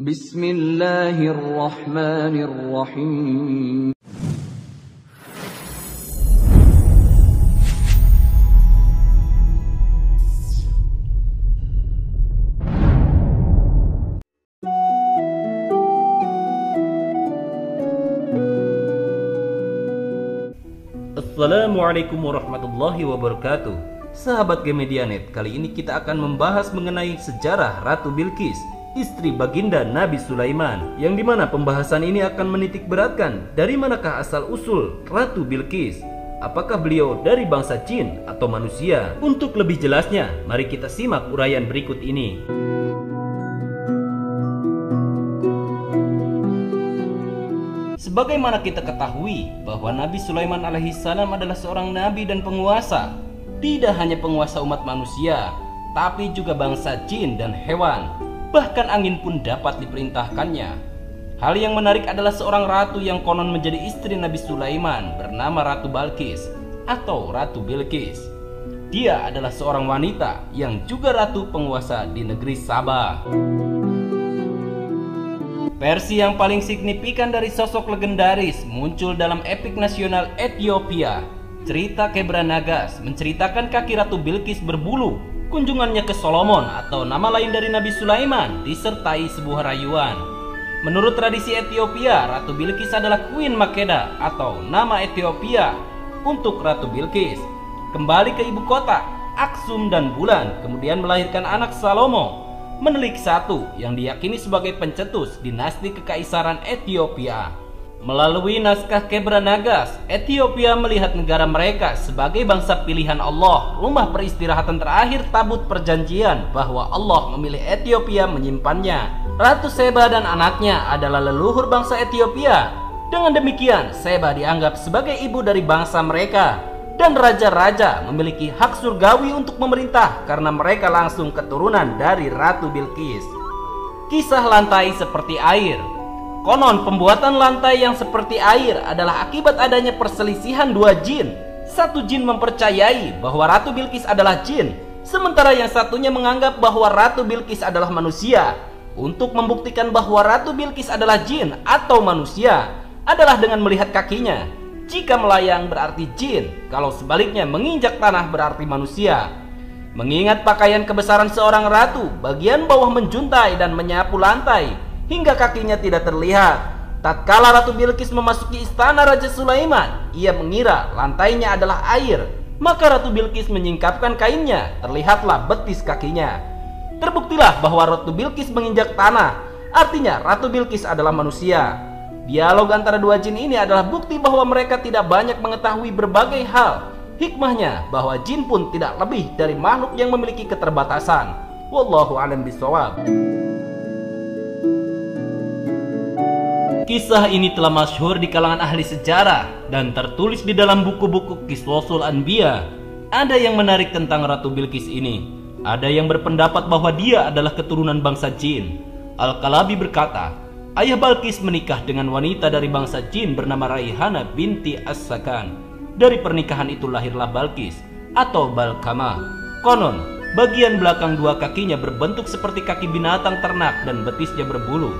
Bismillahirrahmanirrahim. Assalamualaikum warahmatullahi wabarakatuh. Sahabat Gemedianet, kali ini kita akan membahas mengenai sejarah Ratu Bilqis, istri baginda Nabi Sulaiman, yang dimana pembahasan ini akan menitik beratkan dari manakah asal usul Ratu Bilqis. Apakah beliau dari bangsa jin atau manusia? Untuk lebih jelasnya, mari kita simak uraian berikut ini. Sebagaimana kita ketahui bahwa Nabi Sulaiman alaihissalam adalah seorang nabi dan penguasa. Tidak hanya penguasa umat manusia, tapi juga bangsa jin dan hewan. Bahkan angin pun dapat diperintahkannya. Hal yang menarik adalah seorang ratu yang konon menjadi istri Nabi Sulaiman bernama Ratu Balqis atau Ratu Bilqis. Dia adalah seorang wanita yang juga ratu penguasa di negeri Sabah. Versi yang paling signifikan dari sosok legendaris muncul dalam epik nasional Ethiopia. Cerita Kebra Nagas menceritakan kaki Ratu Bilqis berbulu. Kunjungannya ke Solomon atau nama lain dari Nabi Sulaiman disertai sebuah rayuan. Menurut tradisi Ethiopia, Ratu Bilqis adalah Queen Makeda atau nama Ethiopia untuk Ratu Bilqis. Kembali ke ibu kota, Aksum dan Bulan, kemudian melahirkan anak Salomo, Menelik I yang diyakini sebagai pencetus dinasti kekaisaran Ethiopia. Melalui naskah Kebra Nagas, Ethiopia melihat negara mereka sebagai bangsa pilihan Allah, rumah peristirahatan terakhir tabut perjanjian bahwa Allah memilih Ethiopia menyimpannya. Ratu Seba dan anaknya adalah leluhur bangsa Ethiopia. Dengan demikian, Seba dianggap sebagai ibu dari bangsa mereka. Dan raja-raja memiliki hak surgawi untuk memerintah karena mereka langsung keturunan dari Ratu Bilqis. Kisah lantai seperti air. Konon pembuatan lantai yang seperti air adalah akibat adanya perselisihan dua jin. Satu jin mempercayai bahwa Ratu Bilqis adalah jin, sementara yang satunya menganggap bahwa Ratu Bilqis adalah manusia. Untuk membuktikan bahwa Ratu Bilqis adalah jin atau manusia adalah dengan melihat kakinya. Jika melayang berarti jin, kalau sebaliknya menginjak tanah berarti manusia. Mengingat pakaian kebesaran seorang ratu, bagian bawah menjuntai dan menyapu lantai hingga kakinya tidak terlihat. Tatkala Ratu Bilqis memasuki istana Raja Sulaiman, ia mengira lantainya adalah air. Maka Ratu Bilqis menyingkapkan kainnya, terlihatlah betis kakinya. Terbuktilah bahwa Ratu Bilqis menginjak tanah, artinya Ratu Bilqis adalah manusia. Dialog antara dua jin ini adalah bukti bahwa mereka tidak banyak mengetahui berbagai hal. Hikmahnya bahwa jin pun tidak lebih dari makhluk yang memiliki keterbatasan. Wallahu a'lam bishawab. Kisah ini telah masyhur di kalangan ahli sejarah dan tertulis di dalam buku-buku Qisasul Anbiya. Ada yang menarik tentang Ratu Bilqis ini. Ada yang berpendapat bahwa dia adalah keturunan bangsa jin. Al-Kalabi berkata, ayah Balqis menikah dengan wanita dari bangsa jin bernama Raihana binti As-Sakan. Dari pernikahan itu lahirlah Balqis atau Balqamah. Konon, bagian belakang dua kakinya berbentuk seperti kaki binatang ternak dan betisnya berbulu.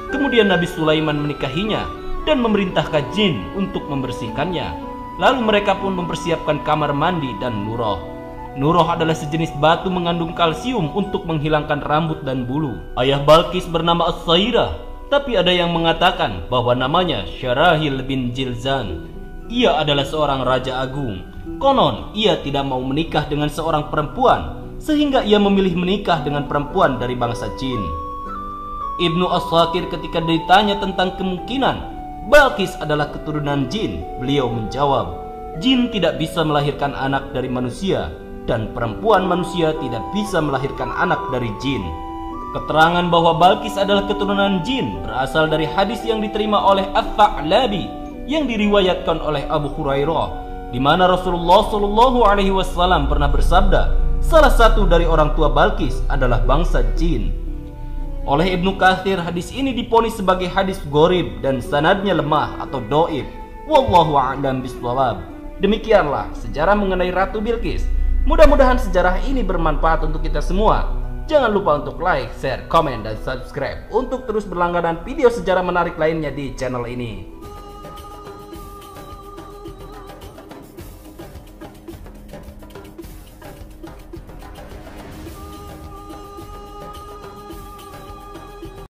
Kemudian Nabi Sulaiman menikahinya dan memerintahkan jin untuk membersihkannya. Lalu mereka pun mempersiapkan kamar mandi dan nuroh. Nuroh adalah sejenis batu mengandung kalsium untuk menghilangkan rambut dan bulu. Ayah Balqis bernama As-Sairah, tapi ada yang mengatakan bahwa namanya Syarahil bin Jilzan. Ia adalah seorang raja agung. Konon, ia tidak mau menikah dengan seorang perempuan, sehingga ia memilih menikah dengan perempuan dari bangsa jin. Ibnu As-Sakir ketika ditanya tentang kemungkinan Balqis adalah keturunan jin, beliau menjawab, jin tidak bisa melahirkan anak dari manusia, dan perempuan manusia tidak bisa melahirkan anak dari jin. Keterangan bahwa Balqis adalah keturunan jin berasal dari hadis yang diterima oleh At-Tha'labi yang diriwayatkan oleh Abu Hurairah, di mana Rasulullah Shallallahu Alaihi Wasallam pernah bersabda, salah satu dari orang tua Balqis adalah bangsa jin. Oleh Ibnu Katsir, hadis ini diponis sebagai hadis gharib dan sanadnya lemah atau dhaif. Wallahu a'lam bishawab. Demikianlah sejarah mengenai Ratu Bilqis. Mudah-mudahan sejarah ini bermanfaat untuk kita semua. Jangan lupa untuk like, share, komen, dan subscribe untuk terus berlangganan video sejarah menarik lainnya di channel ini.